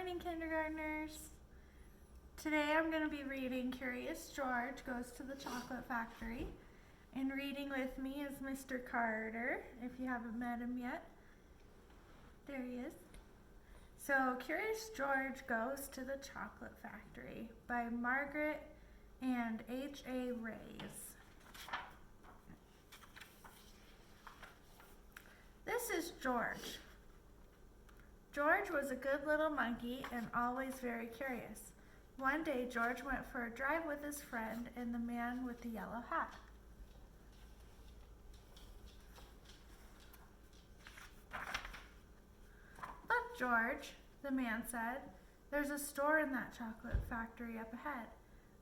morning, kindergartners. Today I'm going to be reading Curious George Goes to the Chocolate Factory. And reading with me is Mr. Carter, if you haven't met him yet. There he is. So, Curious George Goes to the Chocolate Factory by Margaret and H.A. Reyes. This is George. George was a good little monkey and always very curious. One day, George went for a drive with his friend and the man with the yellow hat. "Look, George," the man said. "There's a store in that chocolate factory up ahead.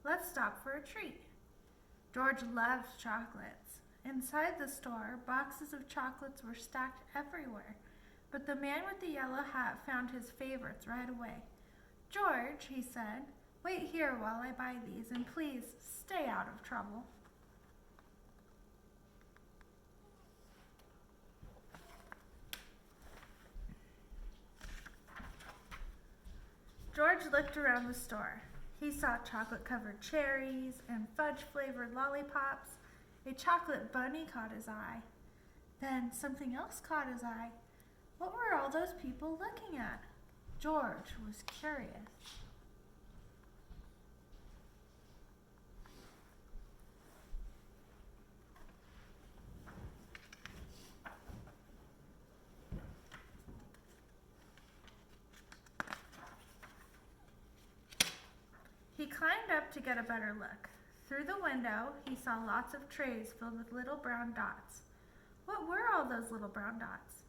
Let's stop for a treat." George loved chocolates. Inside the store, boxes of chocolates were stacked everywhere, but the man with the yellow hat found his favorites right away. "George," he said, "wait here while I buy these, and please stay out of trouble." George looked around the store. He saw chocolate-covered cherries and fudge-flavored lollipops. A chocolate bunny caught his eye. Then something else caught his eye. What were all those people looking at? George was curious. He climbed up to get a better look. Through the window, he saw lots of trays filled with little brown dots. What were all those little brown dots?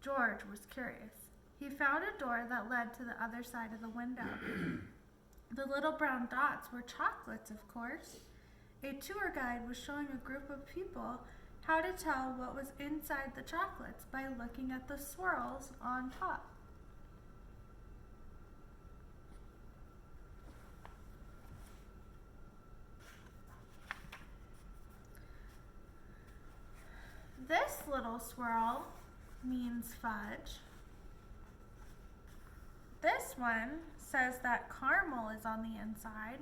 George was curious. He found a door that led to the other side of the window. The little brown dots were chocolates, of course. A tour guide was showing a group of people how to tell what was inside the chocolates by looking at the swirls on top. This little swirl means fudge. This one says that caramel is on the inside.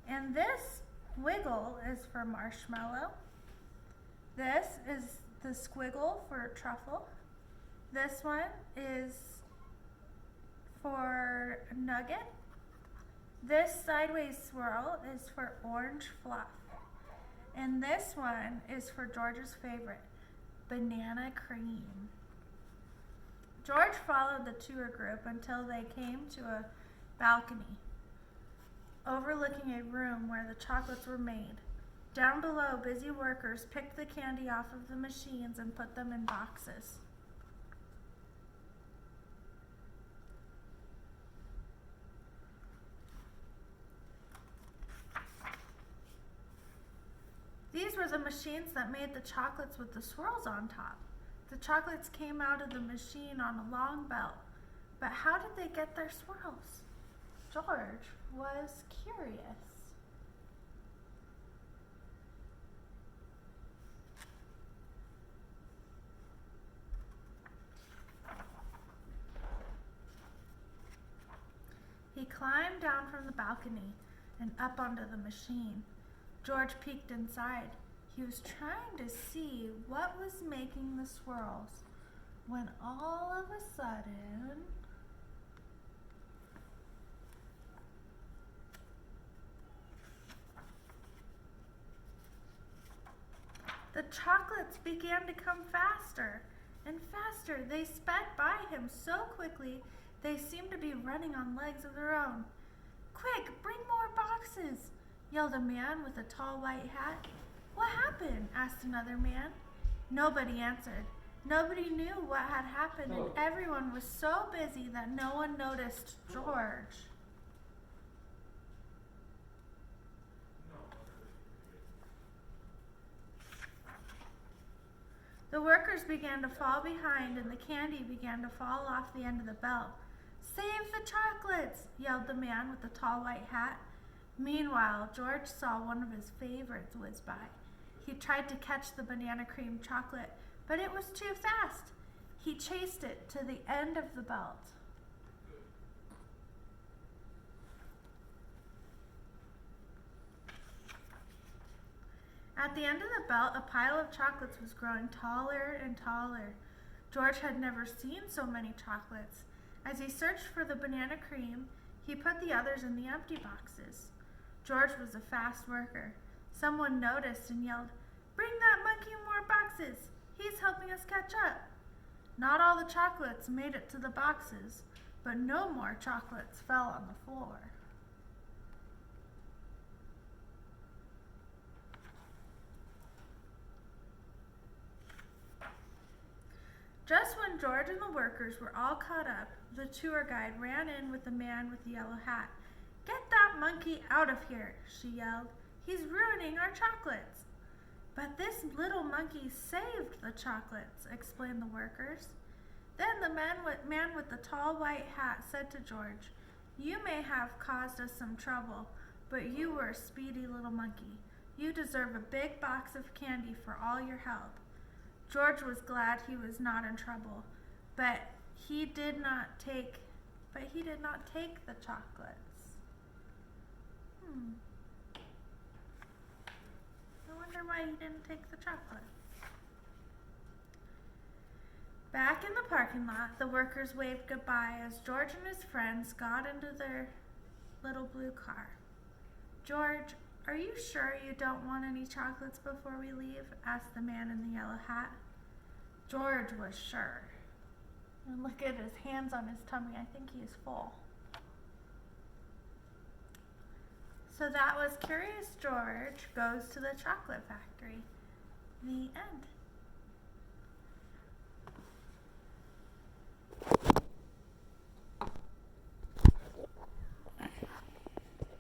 And this wiggle is for marshmallow. This is the squiggle for truffle. This one is for nugget. This sideways swirl is for orange fluff. And this one is for George's favorite, banana cream. George followed the tour group until they came to a balcony overlooking a room where the chocolates were made. Down below, busy workers picked the candy off of the machines and put them in boxes. These were the machines that made the chocolates with the swirls on top. The chocolates came out of the machine on a long belt. But how did they get their swirls? George was curious. He climbed down from the balcony and up onto the machine. George peeked inside. He was trying to see what was making the swirls when all of a sudden the chocolates began to come faster and faster. They sped by him so quickly they seemed to be running on legs of their own. "Quick, bring more boxes!" yelled a man with a tall white hat. "What happened?" asked another man. Nobody answered. Nobody knew what had happened, and everyone was so busy that no one noticed George. The workers began to fall behind, and the candy began to fall off the end of the belt. "Save the chocolates!" yelled the man with the tall white hat. Meanwhile, George saw one of his favorites whiz by. He tried to catch the banana cream chocolate, but it was too fast. He chased it to the end of the belt. At the end of the belt, a pile of chocolates was growing taller and taller. George had never seen so many chocolates. As he searched for the banana cream, he put the others in the empty boxes. George was a fast worker. Someone noticed and yelled, "Bring that monkey more boxes! He's helping us catch up." Not all the chocolates made it to the boxes, but no more chocolates fell on the floor. Just when George and the workers were all caught up, the tour guide ran in with the man with the yellow hat. "Get that monkey out of here," she yelled. "He's ruining our chocolates." "But this little monkey saved the chocolates," explained the workers. Then the man with the tall white hat said to George, "You may have caused us some trouble, but you were a speedy little monkey. You deserve a big box of candy for all your help." George was glad he was not in trouble, but he did not take the chocolates. I wonder why he didn't take the chocolates. Back in the parking lot, the workers waved goodbye as George and his friends got into their little blue car. "George, are you sure you don't want any chocolates before we leave?" asked the man in the yellow hat. George was sure. And look at his hands on his tummy. I think he's full. So that was Curious George Goes to the Chocolate Factory. The end.